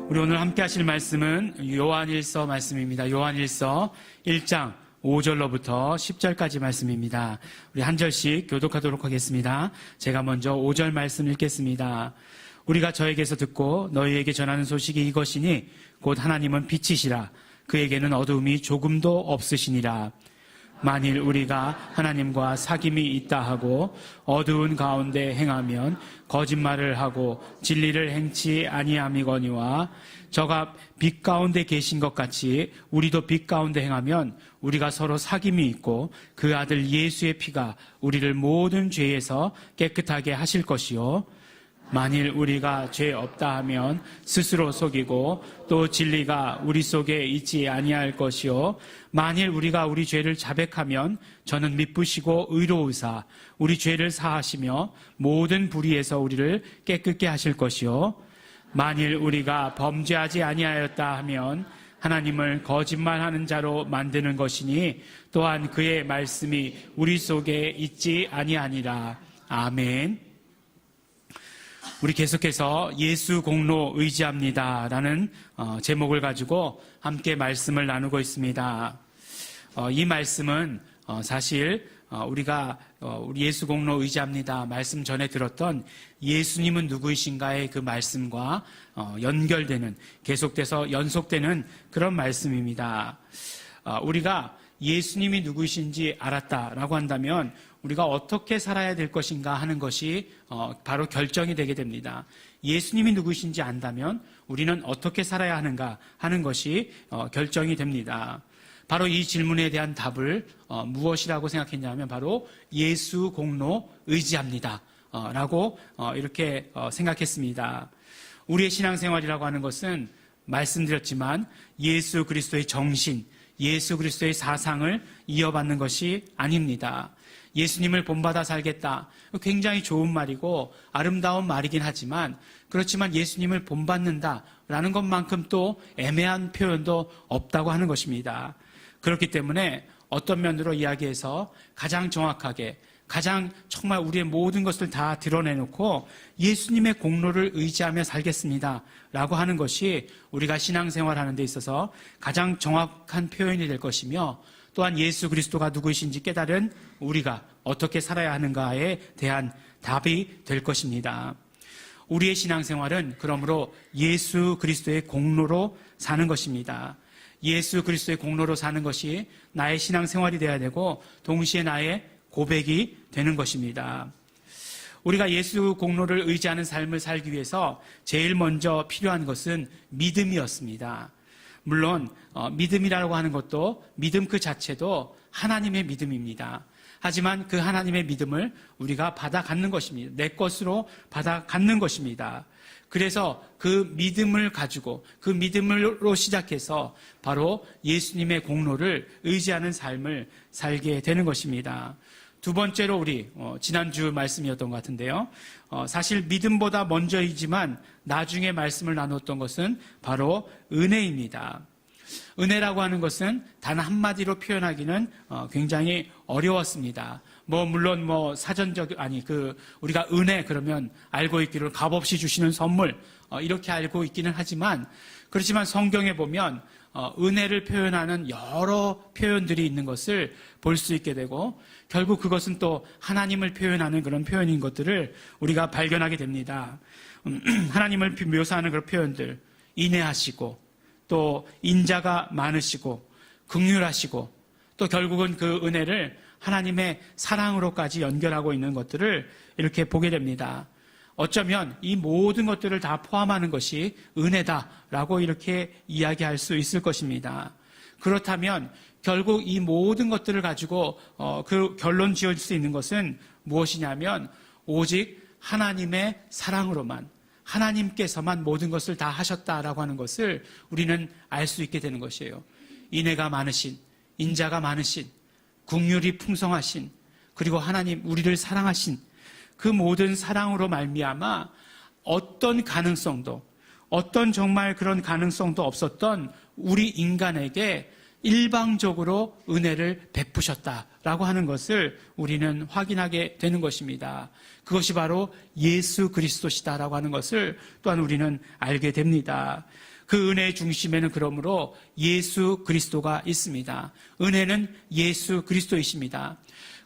우리 오늘 함께 하실 말씀은 요한일서 말씀입니다. 요한일서 1장 5절로부터 10절까지 말씀입니다. 우리 한 절씩 교독하도록 하겠습니다. 제가 먼저 5절 말씀 읽겠습니다. 우리가 저에게서 듣고 너희에게 전하는 소식이 이것이니 곧 하나님은 빛이시라. 그에게는 어두움이 조금도 없으시니라. 만일 우리가 하나님과 사귐이 있다 하고 어두운 가운데 행하면 거짓말을 하고 진리를 행치 아니함이거니와 저가 빛 가운데 계신 것 같이 우리도 빛 가운데 행하면 우리가 서로 사귐이 있고 그 아들 예수의 피가 우리를 모든 죄에서 깨끗하게 하실 것이요 만일 우리가 죄 없다 하면 스스로 속이고 또 진리가 우리 속에 있지 아니할 것이요 만일 우리가 우리 죄를 자백하면 저는 미쁘시고 의로우사 우리 죄를 사하시며 모든 불의에서 우리를 깨끗게 하실 것이요 만일 우리가 범죄하지 아니하였다 하면 하나님을 거짓말하는 자로 만드는 것이니 또한 그의 말씀이 우리 속에 있지 아니하니라. 아멘. 우리 계속해서 예수 공로 의지합니다 라는 제목을 가지고 함께 말씀을 나누고 있습니다. 이 말씀은 사실 우리가 우리 예수 공로 의지합니다 말씀 전에 들었던 예수님은 누구이신가의 그 말씀과 연결되는, 계속돼서 연속되는 그런 말씀입니다. 우리가 예수님이 누구이신지 알았다라고 한다면 우리가 어떻게 살아야 될 것인가 하는 것이 바로 결정이 되게 됩니다. 예수님이 누구이신지 안다면 우리는 어떻게 살아야 하는가 하는 것이 결정이 됩니다. 바로 이 질문에 대한 답을 무엇이라고 생각했냐면 바로 예수 공로 의지합니다 라고 이렇게 생각했습니다. 우리의 신앙생활이라고 하는 것은 말씀드렸지만 예수 그리스도의 정신, 예수 그리스도의 사상을 이어받는 것이 아닙니다. 예수님을 본받아 살겠다. 굉장히 좋은 말이고 아름다운 말이긴 하지만 그렇지만 예수님을 본받는다라는 것만큼 또 애매한 표현도 없다고 하는 것입니다. 그렇기 때문에 어떤 면으로 이야기해서 가장 정확하게 가장 정말 우리의 모든 것을 다 드러내놓고 예수님의 공로를 의지하며 살겠습니다 라고 하는 것이 우리가 신앙생활하는 데 있어서 가장 정확한 표현이 될 것이며 또한 예수 그리스도가 누구이신지 깨달은 우리가 어떻게 살아야 하는가에 대한 답이 될 것입니다. 우리의 신앙생활은 그러므로 예수 그리스도의 공로로 사는 것입니다. 예수 그리스도의 공로로 사는 것이 나의 신앙생활이 되어야 되고 동시에 나의 고백이 되는 것입니다. 우리가 예수 공로를 의지하는 삶을 살기 위해서 제일 먼저 필요한 것은 믿음이었습니다. 물론 믿음이라고 하는 것도 믿음 그 자체도 하나님의 믿음입니다. 하지만 그 하나님의 믿음을 우리가 받아 갖는 것입니다. 내 것으로 받아 갖는 것입니다. 그래서 그 믿음을 가지고 그 믿음으로 시작해서 바로 예수님의 공로를 의지하는 삶을 살게 되는 것입니다. 두 번째로 우리 지난주 말씀이었던 것 같은데요. 사실 믿음보다 먼저이지만 나중에 말씀을 나눴던 것은 바로 은혜입니다. 은혜라고 하는 것은 단 한마디로 표현하기는 굉장히 어려웠습니다. 물론 사전적 우리가 은혜 그러면 알고 있기를 값없이 주시는 선물 이렇게 알고 있기는 하지만 그렇지만 성경에 보면 은혜를 표현하는 여러 표현들이 있는 것을 볼 수 있게 되고 결국 그것은 또 하나님을 표현하는 그런 표현인 것들을 우리가 발견하게 됩니다. 하나님을 묘사하는 그런 표현들, 인애하시고 또 인자가 많으시고 긍휼하시고 또 결국은 그 은혜를 하나님의 사랑으로까지 연결하고 있는 것들을 이렇게 보게 됩니다. 어쩌면 이 모든 것들을 다 포함하는 것이 은혜다라고 이렇게 이야기할 수 있을 것입니다. 그렇다면 결국 이 모든 것들을 가지고 그 결론 지을 수 있는 것은 무엇이냐면 오직 하나님의 사랑으로만 하나님께서만 모든 것을 다 하셨다라고 하는 것을 우리는 알 수 있게 되는 것이에요. 인애가 많으신, 인자가 많으신, 긍휼이 풍성하신, 그리고 하나님 우리를 사랑하신 그 모든 사랑으로 말미암아 어떤 가능성도 어떤 정말 그런 가능성도 없었던 우리 인간에게 일방적으로 은혜를 베푸셨다라고 하는 것을 우리는 확인하게 되는 것입니다. 그것이 바로 예수 그리스도시다라고 하는 것을 또한 우리는 알게 됩니다. 그 은혜의 중심에는 그러므로 예수 그리스도가 있습니다. 은혜는 예수 그리스도이십니다.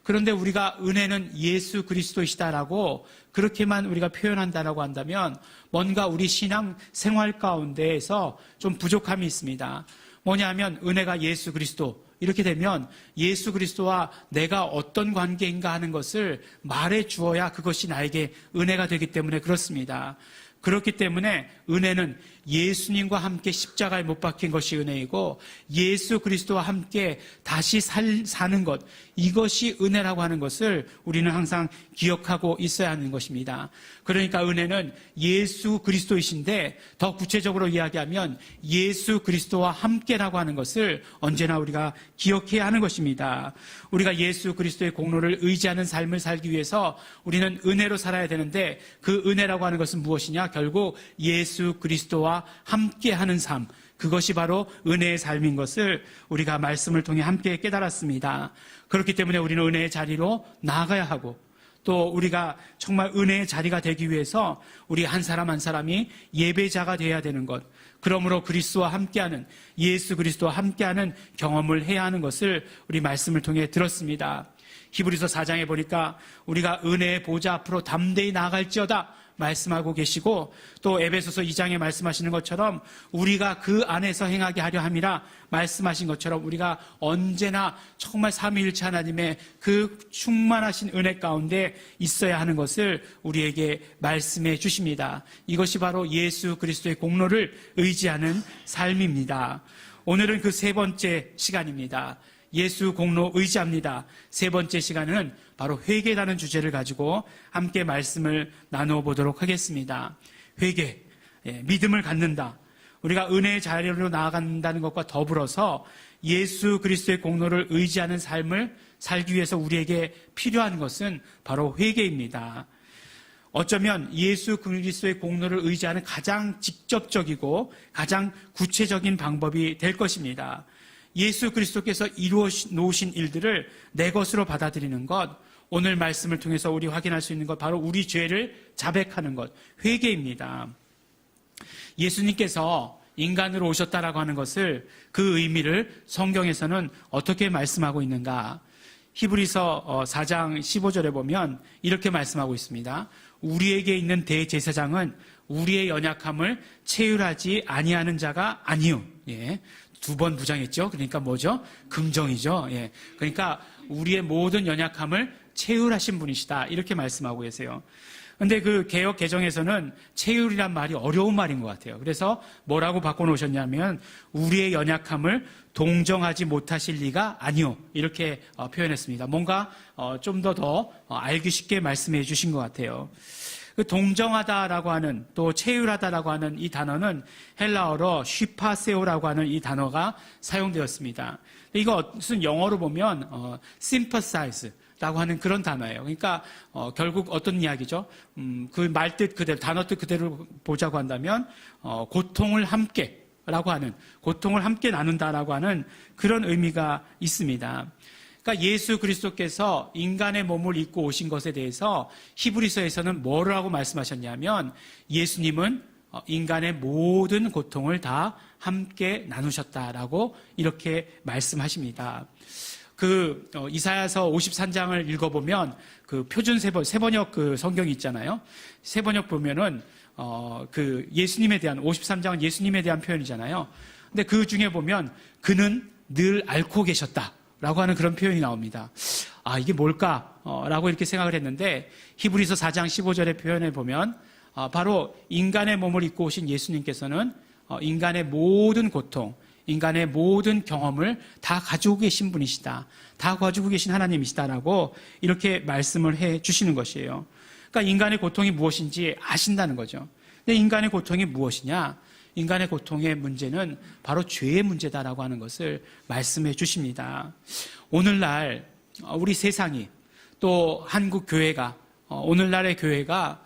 그런데 우리가 은혜는 예수 그리스도이시다라고 그렇게만 우리가 표현한다라고 한다면 뭔가 우리 신앙 생활 가운데에서 좀 부족함이 있습니다. 뭐냐면 은혜가 예수 그리스도 이렇게 되면 예수 그리스도와 내가 어떤 관계인가 하는 것을 말해 주어야 그것이 나에게 은혜가 되기 때문에 그렇습니다. 그렇기 때문에 은혜는 예수님과 함께 십자가에 못 박힌 것이 은혜이고 예수 그리스도와 함께 다시 사는 것, 이것이 은혜라고 하는 것을 우리는 항상 기억하고 있어야 하는 것입니다. 그러니까 은혜는 예수 그리스도이신데 더 구체적으로 이야기하면 예수 그리스도와 함께라고 하는 것을 언제나 우리가 기억해야 하는 것입니다. 우리가 예수 그리스도의 공로를 의지하는 삶을 살기 위해서 우리는 은혜로 살아야 되는데 그 은혜라고 하는 것은 무엇이냐? 결국 예수 그리스도와 함께하는 삶, 그것이 바로 은혜의 삶인 것을 우리가 말씀을 통해 함께 깨달았습니다. 그렇기 때문에 우리는 은혜의 자리로 나아가야 하고 또 우리가 정말 은혜의 자리가 되기 위해서 우리 한 사람 한 사람이 예배자가 되어야 되는 것, 그러므로 그리스도와 함께하는, 예수 그리스도와 함께하는 경험을 해야 하는 것을 우리 말씀을 통해 들었습니다. 히브리서 4장에 보니까 우리가 은혜의 보좌 앞으로 담대히 나아갈지어다 말씀하고 계시고 또 에베소서 2장에 말씀하시는 것처럼 우리가 그 안에서 행하게 하려 함이라 말씀하신 것처럼 우리가 언제나 정말 삼위일체 하나님의 그 충만하신 은혜 가운데 있어야 하는 것을 우리에게 말씀해 주십니다. 이것이 바로 예수 그리스도의 공로를 의지하는 삶입니다. 오늘은 그 세 번째 시간입니다. 예수 공로 의지합니다. 세 번째 시간은 바로 회개라는 주제를 가지고 함께 말씀을 나누어 보도록 하겠습니다. 회개, 믿음을 갖는다. 우리가 은혜의 자리로 나아간다는 것과 더불어서 예수 그리스도의 공로를 의지하는 삶을 살기 위해서 우리에게 필요한 것은 바로 회개입니다. 어쩌면 예수 그리스도의 공로를 의지하는 가장 직접적이고 가장 구체적인 방법이 될 것입니다. 예수 그리스도께서 이루어 놓으신 일들을 내 것으로 받아들이는 것, 오늘 말씀을 통해서 우리 확인할 수 있는 것, 바로 우리 죄를 자백하는 것, 회개입니다. 예수님께서 인간으로 오셨다라고 하는 것을, 그 의미를 성경에서는 어떻게 말씀하고 있는가? 히브리서 4장 15절에 보면 이렇게 말씀하고 있습니다. 우리에게 있는 대제사장은 우리의 연약함을 체휼하지 아니하는 자가 아니요. 예. 두 번 부정했죠. 그러니까 뭐죠? 긍정이죠. 예. 그러니까 우리의 모든 연약함을 체휼하신 분이시다. 이렇게 말씀하고 계세요. 근데 그 개역 개정에서는 체휼이란 말이 어려운 말인 것 같아요. 그래서 뭐라고 바꿔놓으셨냐면 우리의 연약함을 동정하지 못하실 리가 아니요. 이렇게 표현했습니다. 뭔가 좀 더 알기 쉽게 말씀해 주신 것 같아요. 그 동정하다라고 하는, 또 체휼하다라고 하는 이 단어는 헬라어로 쉬파세오라고 하는 이 단어가 사용되었습니다. 이것은 영어로 보면 sympathize라고 하는 그런 단어예요. 그러니까 결국 어떤 이야기죠? 그 말뜻 그대로, 단어 뜻 그대로 보자고 한다면 고통을 함께라고 하는, 고통을 함께 나눈다라고 하는 그런 의미가 있습니다. 그러니까 예수 그리스도께서 인간의 몸을 입고 오신 것에 대해서 히브리서에서는 뭐라고 말씀하셨냐면 예수님은 인간의 모든 고통을 다 함께 나누셨다라고 이렇게 말씀하십니다. 그 이사야서 53장을 읽어보면 그 표준 세번역 그 성경이 있잖아요. 세번역 보면은 그 예수님에 대한 53장은 예수님에 대한 표현이잖아요. 근데 그 중에 보면 그는 늘 앓고 계셨다 라고 하는 그런 표현이 나옵니다. 아, 이게 뭘까? 라고 이렇게 생각을 했는데 히브리서 4장 15절의 표현에 보면 바로 인간의 몸을 입고 오신 예수님께서는 인간의 모든 고통, 인간의 모든 경험을 다 가지고 계신 분이시다. 다 가지고 계신 하나님이시다라고 이렇게 말씀을 해 주시는 것이에요. 그러니까 인간의 고통이 무엇인지 아신다는 거죠. 근데 인간의 고통이 무엇이냐? 인간의 고통의 문제는 바로 죄의 문제다라고 하는 것을 말씀해 주십니다. 오늘날 우리 세상이 또 한국 교회가, 오늘날의 교회가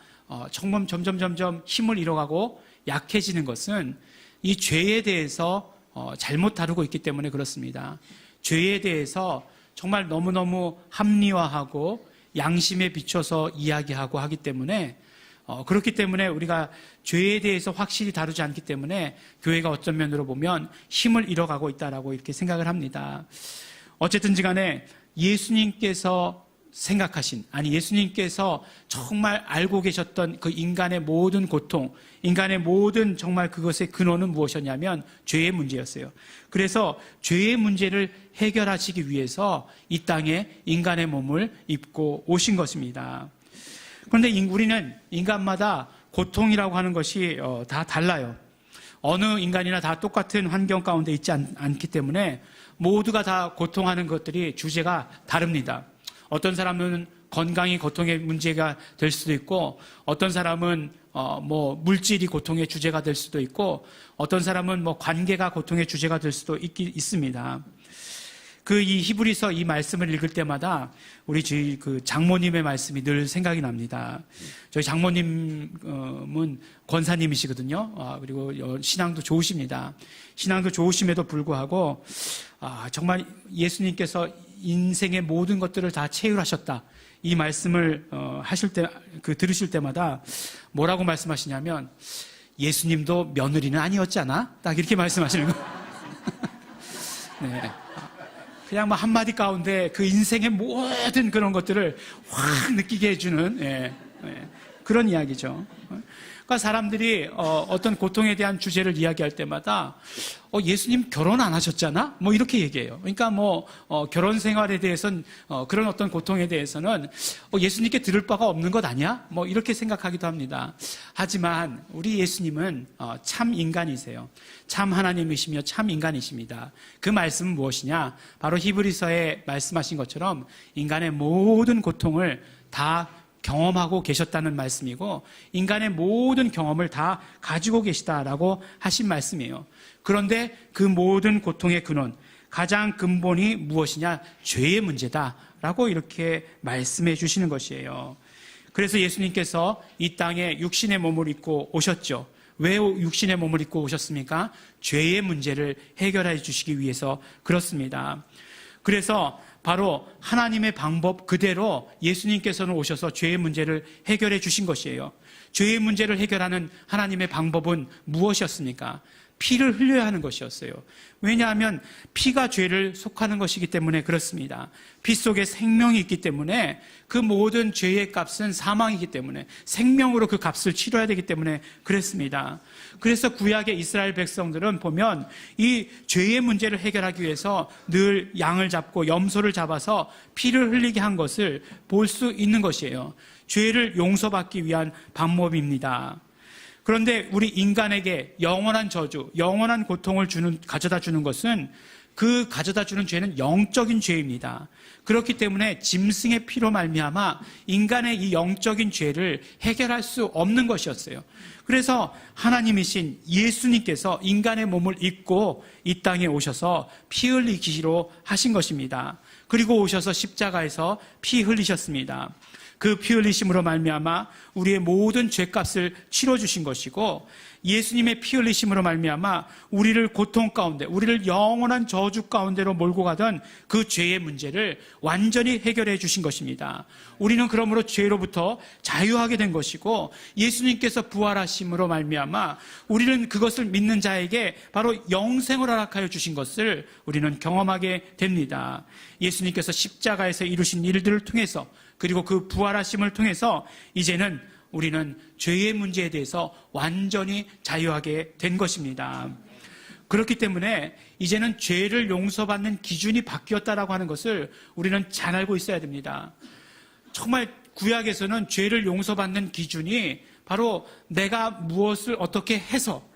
점점 힘을 잃어가고 약해지는 것은 이 죄에 대해서 잘못 다루고 있기 때문에 그렇습니다. 죄에 대해서 정말 너무너무 합리화하고 양심에 비춰서 이야기하고 하기 때문에 그렇기 때문에 우리가 죄에 대해서 확실히 다루지 않기 때문에 교회가 어떤 면으로 보면 힘을 잃어가고 있다라고 이렇게 생각을 합니다. 어쨌든지 간에 예수님께서 생각하신, 아니 예수님께서 정말 알고 계셨던 그 인간의 모든 고통, 인간의 모든 정말 그것의 근원은 무엇이었냐면 죄의 문제였어요. 그래서 죄의 문제를 해결하시기 위해서 이 땅에 인간의 몸을 입고 오신 것입니다. 그런데 우리는 인간마다 고통이라고 하는 것이 다 달라요. 어느 인간이나 다 똑같은 환경 가운데 있지 않기 때문에 모두가 다 고통하는 것들이 주제가 다릅니다. 어떤 사람은 건강이 고통의 문제가 될 수도 있고, 어떤 사람은 물질이 고통의 주제가 될 수도 있고, 어떤 사람은 관계가 고통의 주제가 될 수도 있습니다. 이 히브리서 이 말씀을 읽을 때마다 우리 저희 장모님의 말씀이 늘 생각이 납니다. 저희 장모님은 권사님이시거든요. 그리고 신앙도 좋으십니다. 신앙도 좋으심에도 불구하고 정말 예수님께서 인생의 모든 것들을 다 체휼하셨다. 이 말씀을 하실 때 들으실 때마다 뭐라고 말씀하시냐면 예수님도 며느리는 아니었잖아. 딱 이렇게 말씀하시는 거예요. 네. 그냥 한마디 가운데 그 인생의 모든 그런 것들을 확 느끼게 해주는 그런 이야기죠. 그러니까 사람들이 어떤 고통에 대한 주제를 이야기할 때마다 예수님 결혼 안 하셨잖아? 이렇게 얘기해요. 그러니까 결혼 생활에 대해서는 그런 어떤 고통에 대해서는 예수님께 들을 바가 없는 것 아니야? 이렇게 생각하기도 합니다. 하지만 우리 예수님은 참 인간이세요. 참 하나님이시며 참 인간이십니다. 그 말씀은 무엇이냐? 바로 히브리서에 말씀하신 것처럼 인간의 모든 고통을 다 경험하고 계셨다는 말씀이고, 인간의 모든 경험을 다 가지고 계시다라고 하신 말씀이에요. 그런데 그 모든 고통의 근원, 가장 근본이 무엇이냐? 죄의 문제다라고 이렇게 말씀해 주시는 것이에요. 그래서 예수님께서 이 땅에 육신의 몸을 입고 오셨죠. 왜 육신의 몸을 입고 오셨습니까? 죄의 문제를 해결해 주시기 위해서 그렇습니다. 그래서 바로 하나님의 방법 그대로 예수님께서는 오셔서 죄의 문제를 해결해 주신 것이에요. 죄의 문제를 해결하는 하나님의 방법은 무엇이었습니까? 피를 흘려야 하는 것이었어요. 왜냐하면 피가 죄를 속하는 것이기 때문에 그렇습니다. 피 속에 생명이 있기 때문에 그 모든 죄의 값은 사망이기 때문에 생명으로 그 값을 치러야 되기 때문에 그랬습니다. 그래서 구약의 이스라엘 백성들은 보면 이 죄의 문제를 해결하기 위해서 늘 양을 잡고 염소를 잡아서 피를 흘리게 한 것을 볼 수 있는 것이에요. 죄를 용서받기 위한 방법입니다. 그런데 우리 인간에게 영원한 저주, 영원한 고통을 가져다 주는 것은 그 가져다 주는 죄는 영적인 죄입니다. 그렇기 때문에 짐승의 피로 말미암아 인간의 이 영적인 죄를 해결할 수 없는 것이었어요. 그래서 하나님이신 예수님께서 인간의 몸을 입고 이 땅에 오셔서 피 흘리기로 하신 것입니다. 그리고 오셔서 십자가에서 피 흘리셨습니다. 그 피 흘리심으로 말미암아 우리의 모든 죄값을 치러주신 것이고, 예수님의 피 흘리심으로 말미암아 우리를 고통 가운데, 우리를 영원한 저주 가운데로 몰고 가던 그 죄의 문제를 완전히 해결해 주신 것입니다. 우리는 그러므로 죄로부터 자유하게 된 것이고, 예수님께서 부활하심으로 말미암아 우리는 그것을 믿는 자에게 바로 영생을 허락하여 주신 것을 우리는 경험하게 됩니다. 예수님께서 십자가에서 이루신 일들을 통해서, 그리고 그 부활하심을 통해서 이제는 우리는 죄의 문제에 대해서 완전히 자유하게 된 것입니다. 그렇기 때문에 이제는 죄를 용서받는 기준이 바뀌었다라고 하는 것을 우리는 잘 알고 있어야 됩니다. 정말 구약에서는 죄를 용서받는 기준이 바로 내가 무엇을 어떻게 해서,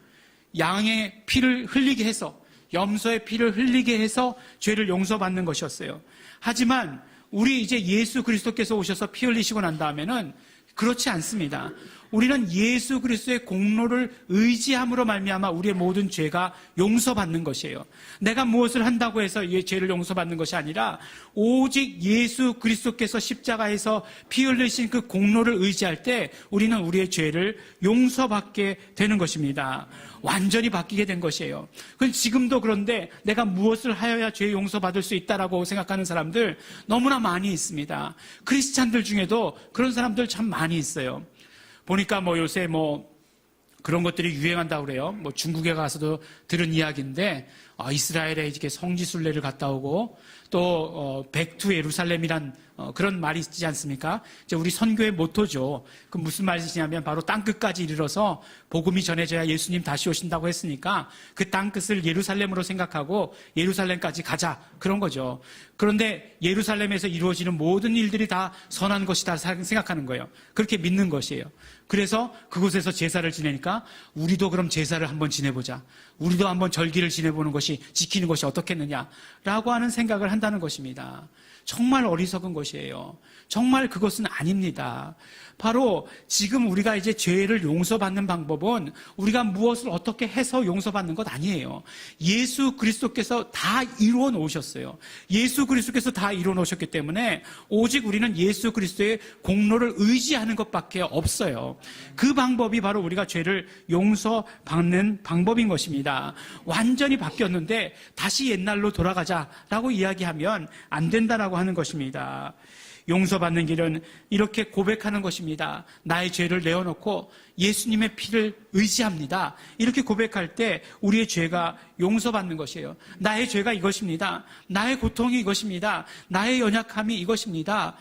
양의 피를 흘리게 해서, 염소의 피를 흘리게 해서 죄를 용서받는 것이었어요. 하지만 우리 이제 예수 그리스도께서 오셔서 피 흘리시고 난 다음에는 그렇지 않습니다. 우리는 예수 그리스도의 공로를 의지함으로 말미암아 우리의 모든 죄가 용서받는 것이에요. 내가 무엇을 한다고 해서 이 죄를 용서받는 것이 아니라 오직 예수 그리스도께서 십자가에서 피 흘리신 그 공로를 의지할 때 우리는 우리의 죄를 용서받게 되는 것입니다. 완전히 바뀌게 된 것이에요. 그건 지금도 그런데 내가 무엇을 하여야 죄 용서받을 수 있다라고 생각하는 사람들 너무나 많이 있습니다. 크리스찬들 중에도 그런 사람들 참 많이 있어요. 보니까 요새 그런 것들이 유행한다고 그래요. 중국에 가서도 들은 이야기인데, 이스라엘에 이렇게 성지순례를 갔다 오고, 또, 백투 예루살렘이란 그런 말이 있지 않습니까? 이제 우리 선교의 모토죠. 그 무슨 말이냐면 바로 땅끝까지 이르러서 복음이 전해져야 예수님 다시 오신다고 했으니까 그 땅끝을 예루살렘으로 생각하고 예루살렘까지 가자. 그런 거죠. 그런데 예루살렘에서 이루어지는 모든 일들이 다 선한 것이다 생각하는 거예요. 그렇게 믿는 것이에요. 그래서 그곳에서 제사를 지내니까 우리도 그럼 제사를 한번 지내보자. 우리도 한번 절기를 지내보는 것이, 지키는 것이 어떻겠느냐라고 하는 생각을 한다는 것입니다. 정말 어리석은 것이에요. 정말 그것은 아닙니다. 바로 지금 우리가 이제 죄를 용서받는 방법은 우리가 무엇을 어떻게 해서 용서받는 것 아니에요. 예수 그리스도께서 다 이루어 놓으셨어요. 예수 그리스도께서 다 이루어 놓으셨기 때문에 오직 우리는 예수 그리스도의 공로를 의지하는 것밖에 없어요. 그 방법이 바로 우리가 죄를 용서받는 방법인 것입니다. 완전히 바뀌었는데 다시 옛날로 돌아가자라고 이야기하면 안 된다라고 하는 것입니다. 용서받는 길은 이렇게 고백하는 것입니다. 나의 죄를 내어놓고 예수님의 피를 의지합니다. 이렇게 고백할 때 우리의 죄가 용서받는 것이에요. 나의 죄가 이것입니다. 나의 고통이 이것입니다. 나의 연약함이 이것입니다.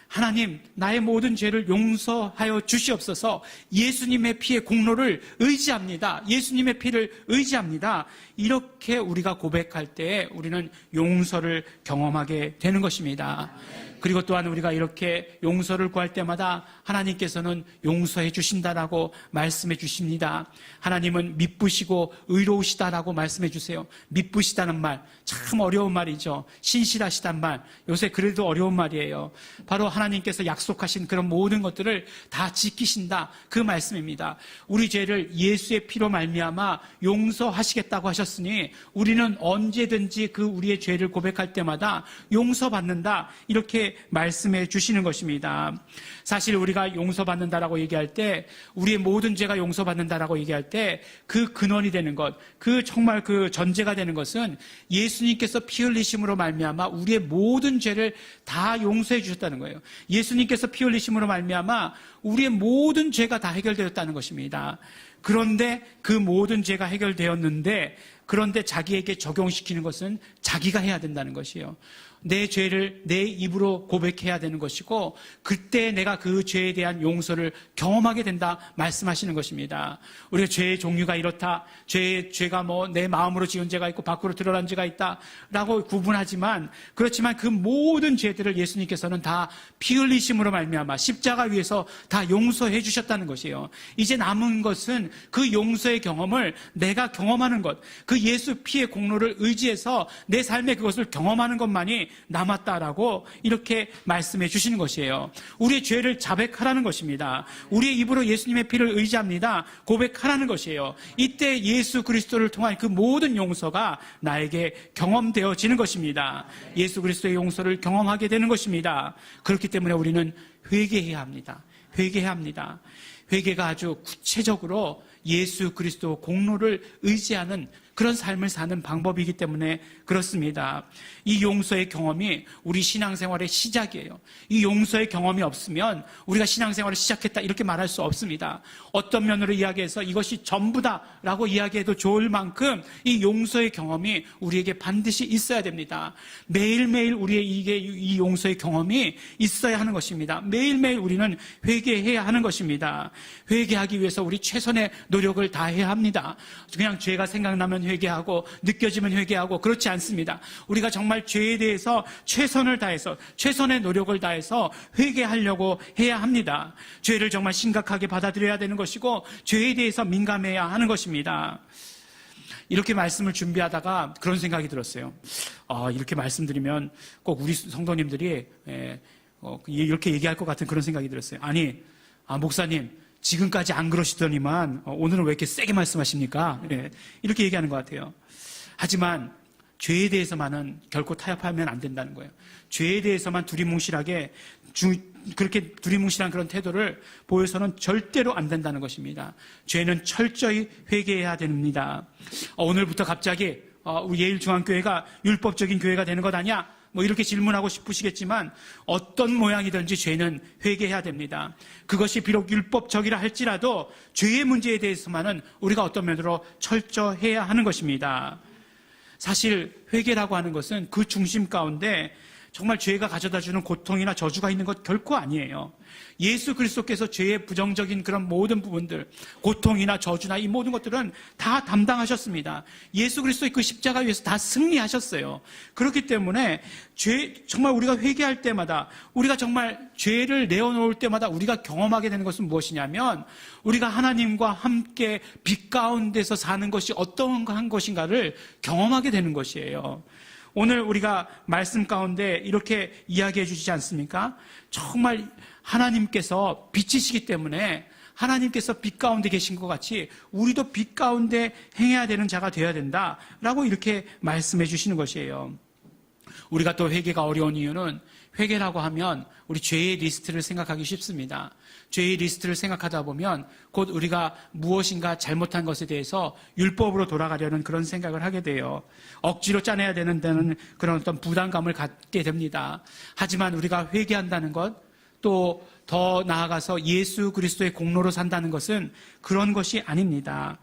하나님, 나의 모든 죄를 용서하여 주시옵소서. 예수님의 피의 공로를 의지합니다. 예수님의 피를 의지합니다. 이렇게 우리가 고백할 때 우리는 용서를 경험하게 되는 것입니다. 그리고 또한 우리가 이렇게 용서를 구할 때마다 하나님께서는 용서해 주신다라고 말씀해 주십니다. 하나님은 미쁘시고 의로우시다라고 말씀해 주세요. 미쁘시다는 말, 참 어려운 말이죠. 신실하시단 말, 요새 그래도 어려운 말이에요. 바로 하나님께서 약속하신 그런 모든 것들을 다 지키신다, 그 말씀입니다. 우리 죄를 예수의 피로 말미암아 용서하시겠다고 하셨으니 우리는 언제든지 그 우리의 죄를 고백할 때마다 용서받는다, 이렇게 말씀해 주시는 것입니다. 사실 우리가 용서받는다라고 얘기할 때, 우리의 모든 죄가 용서받는다라고 얘기할 때 그 근원이 되는 것, 그 정말 그 전제가 되는 것은 예수님께서 피 흘리심으로 말미암아 우리의 모든 죄를 다 용서해 주셨다는 거예요. 예수님께서 피 흘리심으로 말미암아 우리의 모든 죄가 다 해결되었다는 것입니다. 그런데 그 모든 죄가 해결되었는데, 그런데 자기에게 적용시키는 것은 자기가 해야 된다는 것이에요. 내 죄를 내 입으로 고백해야 되는 것이고, 그때 내가 그 죄에 대한 용서를 경험하게 된다 말씀하시는 것입니다. 우리가 죄의 종류가 이렇다, 죄가 내 마음으로 지은 죄가 있고 밖으로 드러난 죄가 있다라고 구분하지만, 그렇지만 그 모든 죄들을 예수님께서는 다 피 흘리심으로 말미암아 십자가 위에서 다 용서해 주셨다는 것이에요. 이제 남은 것은 그 용서의 경험을 내가 경험하는 것, 그 예수 피의 공로를 의지해서 내 삶에 그것을 경험하는 것만이 남았다라고 이렇게 말씀해 주시는 것이에요. 우리의 죄를 자백하라는 것입니다. 우리의 입으로 예수님의 피를 의지합니다, 고백하라는 것이에요. 이때 예수 그리스도를 통한 그 모든 용서가 나에게 경험되어지는 것입니다. 예수 그리스도의 용서를 경험하게 되는 것입니다. 그렇기 때문에 우리는 회개해야 합니다. 회개해야 합니다. 회개가 아주 구체적으로 예수 그리스도 공로를 의지하는 그런 삶을 사는 방법이기 때문에 그렇습니다. 이 용서의 경험이 우리 신앙생활의 시작이에요. 이 용서의 경험이 없으면 우리가 신앙생활을 시작했다 이렇게 말할 수 없습니다. 어떤 면으로 이야기해서 이것이 전부다라고 이야기해도 좋을 만큼 이 용서의 경험이 우리에게 반드시 있어야 됩니다. 매일매일 우리에게 이 용서의 경험이 있어야 하는 것입니다. 매일매일 우리는 회개해야 하는 것입니다. 회개하기 위해서 우리 최선의 노력을 다해야 합니다. 그냥 죄가 생각나면 회개하고 느껴지면 회개하고 그렇지 않습니다. 우리가 정말 죄에 대해서 최선을 다해서 최선의 노력을 다해서 회개하려고 해야 합니다. 죄를 정말 심각하게 받아들여야 되는 것이고 죄에 대해서 민감해야 하는 것입니다. 이렇게 말씀을 준비하다가 그런 생각이 들었어요. 이렇게 말씀드리면 꼭 우리 성도님들이 이렇게 얘기할 것 같은 그런 생각이 들었어요. 아니, 목사님 지금까지 안 그러시더니만 오늘은 왜 이렇게 세게 말씀하십니까? 이렇게 얘기하는 것 같아요. 하지만 죄에 대해서만은 결코 타협하면 안 된다는 거예요. 죄에 대해서만 두리뭉실하게 그렇게 두리뭉실한 그런 태도를 보여서는 절대로 안 된다는 것입니다. 죄는 철저히 회개해야 됩니다. 오늘부터 갑자기 우리 예일중앙교회가 율법적인 교회가 되는 것 아니야? 뭐 이렇게 질문하고 싶으시겠지만 어떤 모양이든지 죄는 회개해야 됩니다. 그것이 비록 율법적이라 할지라도 죄의 문제에 대해서만은 우리가 어떤 면으로 철저해야 하는 것입니다. 사실 회개라고 하는 것은 그 중심 가운데 정말 죄가 가져다주는 고통이나 저주가 있는 것 결코 아니에요. 예수 그리스도께서 죄의 부정적인 그런 모든 부분들, 고통이나 저주나 이 모든 것들은 다 담당하셨습니다. 예수 그리스도의 그 십자가 위에서 다 승리하셨어요. 그렇기 때문에 정말 우리가 회개할 때마다, 우리가 정말 죄를 내어놓을 때마다 우리가 경험하게 되는 것은 무엇이냐면, 우리가 하나님과 함께 빛 가운데서 사는 것이 어떠한 것인가를 경험하게 되는 것이에요. 오늘 우리가 말씀 가운데 이렇게 이야기해 주시지 않습니까? 정말 하나님께서 빛이시기 때문에 하나님께서 빛 가운데 계신 것 같이 우리도 빛 가운데 행해야 되는 자가 되어야 된다라고 이렇게 말씀해 주시는 것이에요. 우리가 또 회개가 어려운 이유는, 회개라고 하면 우리 죄의 리스트를 생각하기 쉽습니다. 죄의 리스트를 생각하다 보면 곧 우리가 무엇인가 잘못한 것에 대해서 율법으로 돌아가려는 그런 생각을 하게 돼요. 억지로 짜내야 되는 데는 그런 어떤 부담감을 갖게 됩니다. 하지만 우리가 회개한다는 것, 또 더 나아가서 예수 그리스도의 공로로 산다는 것은 그런 것이 아닙니다.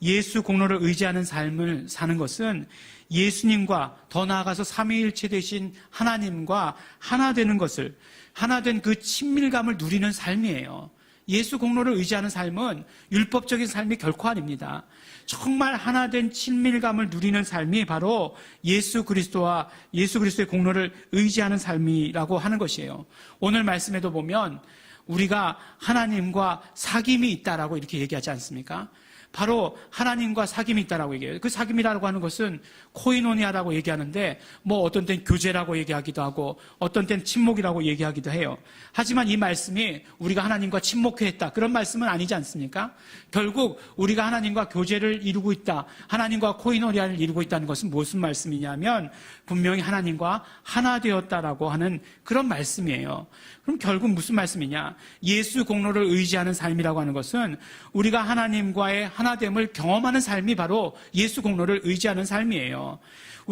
예수 공로를 의지하는 삶을 사는 것은 예수님과 더 나아가서 삼위일체 되신 하나님과 하나 되는 것을, 하나 된 그 친밀감을 누리는 삶이에요. 예수 공로를 의지하는 삶은 율법적인 삶이 결코 아닙니다. 정말 하나 된 친밀감을 누리는 삶이 바로 예수 그리스도와 예수 그리스도의 공로를 의지하는 삶이라고 하는 것이에요. 오늘 말씀에도 보면 우리가 하나님과 사귐이 있다라고 이렇게 얘기하지 않습니까? 바로 하나님과 사귐이 있다라고 얘기해요. 그 사귐이라고 하는 것은 코이노니아라고 얘기하는데, 뭐 어떤 때는 교제라고 얘기하기도 하고 어떤 때는 친목이라고 얘기하기도 해요. 하지만 이 말씀이 우리가 하나님과 친목회했다, 그런 말씀은 아니지 않습니까? 결국 우리가 하나님과 교제를 이루고 있다, 하나님과 코이노니아를 이루고 있다는 것은 무슨 말씀이냐면 분명히 하나님과 하나 되었다라고 하는 그런 말씀이에요. 그럼 결국 무슨 말씀이냐? 예수 공로를 의지하는 삶이라고 하는 것은 우리가 하나님과의 하나됨을 경험하는 삶이 바로 예수 공로를 의지하는 삶이에요.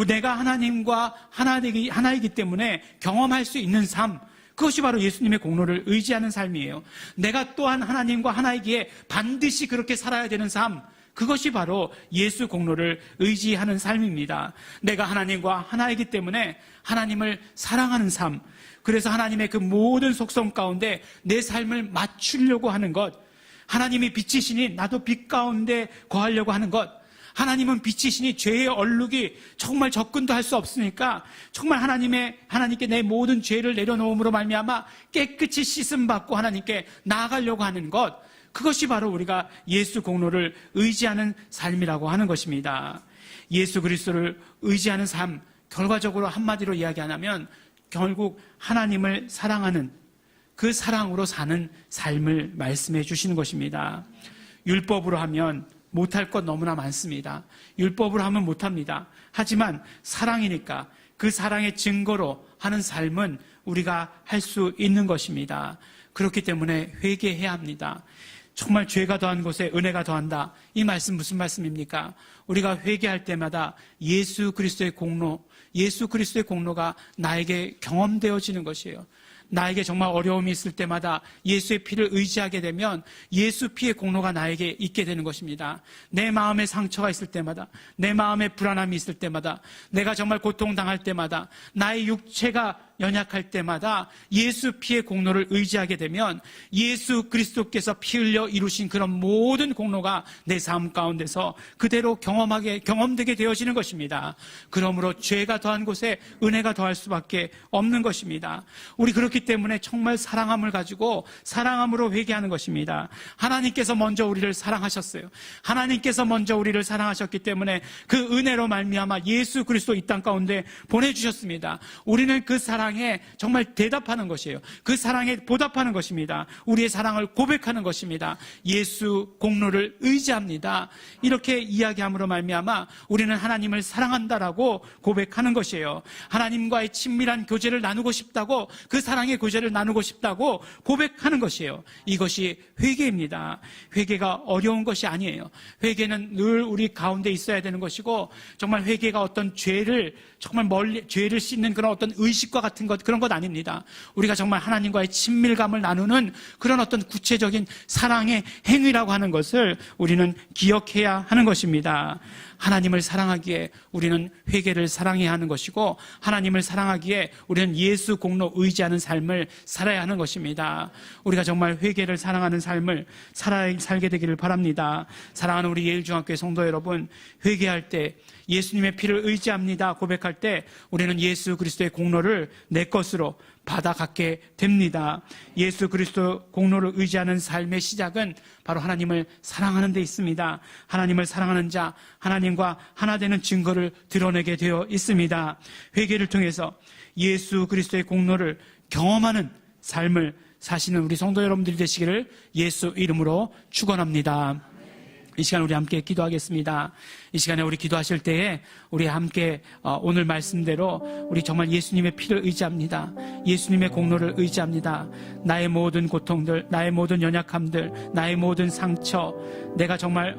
내가 하나님과 하나이기 때문에 경험할 수 있는 삶, 그것이 바로 예수님의 공로를 의지하는 삶이에요. 내가 또한 하나님과 하나이기에 반드시 그렇게 살아야 되는 삶, 그것이 바로 예수 공로를 의지하는 삶입니다. 내가 하나님과 하나이기 때문에 하나님을 사랑하는 삶, 그래서 하나님의 그 모든 속성 가운데 내 삶을 맞추려고 하는 것, 하나님이 빛이시니 나도 빛 가운데 거하려고 하는 것, 하나님은 빛이시니 죄의 얼룩이 정말 접근도 할 수 없으니까 정말 하나님께 내 모든 죄를 내려놓음으로 말미암아 깨끗이 씻음 받고 하나님께 나아가려고 하는 것, 그것이 바로 우리가 예수 공로를 의지하는 삶이라고 하는 것입니다. 예수 그리스도를 의지하는 삶, 결과적으로 한마디로 이야기하면 결국 하나님을 사랑하는 그 사랑으로 사는 삶을 말씀해 주시는 것입니다. 율법으로 하면 못할 것 너무나 많습니다. 율법으로 하면 못합니다. 하지만 사랑이니까 그 사랑의 증거로 하는 삶은 우리가 할 수 있는 것입니다. 그렇기 때문에 회개해야 합니다. 정말 죄가 더한 곳에 은혜가 더한다. 이 말씀 무슨 말씀입니까? 우리가 회개할 때마다 예수 그리스도의 공로가 나에게 경험되어지는 것이에요. 나에게 정말 어려움이 있을 때마다 예수의 피를 의지하게 되면 예수 피의 공로가 나에게 있게 되는 것입니다. 내 마음에 상처가 있을 때마다, 내 마음에 불안함이 있을 때마다, 내가 정말 고통당할 때마다, 나의 육체가 연약할 때마다 예수 피의 공로를 의지하게 되면 예수 그리스도께서 피 흘려 이루신 그런 모든 공로가 내 삶 가운데서 그대로 경험되게 되어지는 것입니다. 그러므로 죄가 더한 곳에 은혜가 더할 수밖에 없는 것입니다. 우리 그렇기 때문에 정말 사랑함을 가지고 사랑함으로 회개하는 것입니다. 하나님께서 먼저 우리를 사랑하셨어요. 하나님께서 먼저 우리를 사랑하셨기 때문에 그 은혜로 말미암아 예수 그리스도 이 땅 가운데 보내주셨습니다. 우리는 그 사랑 사랑에 정말 대답하는 것이에요. 그 사랑에 보답하는 것입니다. 우리의 사랑을 고백하는 것입니다. 예수 공로를 의지합니다. 이렇게 이야기함으로 말미암아 우리는 하나님을 사랑한다라고 고백하는 것이에요. 하나님과의 친밀한 교제를 나누고 싶다고, 그 사랑의 교제를 나누고 싶다고 고백하는 것이에요. 이것이 회개입니다. 회개가 어려운 것이 아니에요. 회개는 늘 우리 가운데 있어야 되는 것이고, 정말 회개가 어떤 죄를 정말 죄를 씻는 그런 어떤 의식과 같은 것, 그런 것 아닙니다. 우리가 정말 하나님과의 친밀감을 나누는 그런 어떤 구체적인 사랑의 행위라고 하는 것을 우리는 기억해야 하는 것입니다. 하나님을 사랑하기에 우리는 회개를 사랑해야 하는 것이고, 하나님을 사랑하기에 우리는 예수 공로 의지하는 삶을 살아야 하는 것입니다. 우리가 정말 회개를 사랑하는 삶을 살게 되기를 바랍니다. 사랑하는 우리 예일중학교의 성도 여러분, 회개할 때 예수님의 피를 의지합니다 고백할 때 우리는 예수 그리스도의 공로를 내 것으로 받아갖게 됩니다. 예수 그리스도 공로를 의지하는 삶의 시작은 바로 하나님을 사랑하는 데 있습니다. 하나님을 사랑하는 자, 하나님과 하나 되는 증거를 드러내게 되어 있습니다. 회개를 통해서 예수 그리스도의 공로를 경험하는 삶을 사시는 우리 성도 여러분들이 되시기를 예수 이름으로 축원합니다. 이 시간 우리 함께 기도하겠습니다. 이 시간에 우리 기도하실 때에 우리 함께 오늘 말씀대로 우리 정말 예수님의 피를 의지합니다. 예수님의 공로를 의지합니다. 나의 모든 고통들, 나의 모든 연약함들, 나의 모든 상처, 내가 정말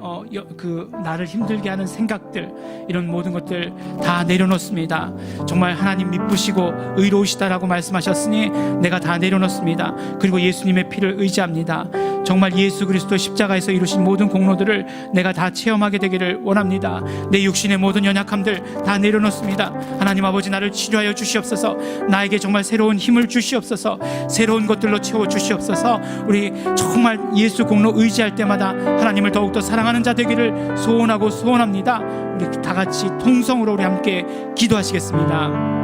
나를 힘들게 하는 생각들, 이런 모든 것들 다 내려놓습니다. 정말 하나님 미쁘시고 의로우시다라고 말씀하셨으니 내가 다 내려놓습니다. 그리고 예수님의 피를 의지합니다. 정말 예수 그리스도 십자가에서 이루신 모든 공로들을 내가 다 체험하게 되기를 원합니다. 내 육신의 모든 연약함들 다 내려놓습니다. 하나님 아버지, 나를 치료하여 주시옵소서. 나에게 정말 새로운 힘을 주시옵소서. 새로운 것들로 채워 주시옵소서. 우리 정말 예수 공로 의지할 때마다 하나님을 더욱더 사랑하는 자 되기를 소원하고 소원합니다. 우리 다 같이 통성으로 우리 함께 기도하시겠습니다.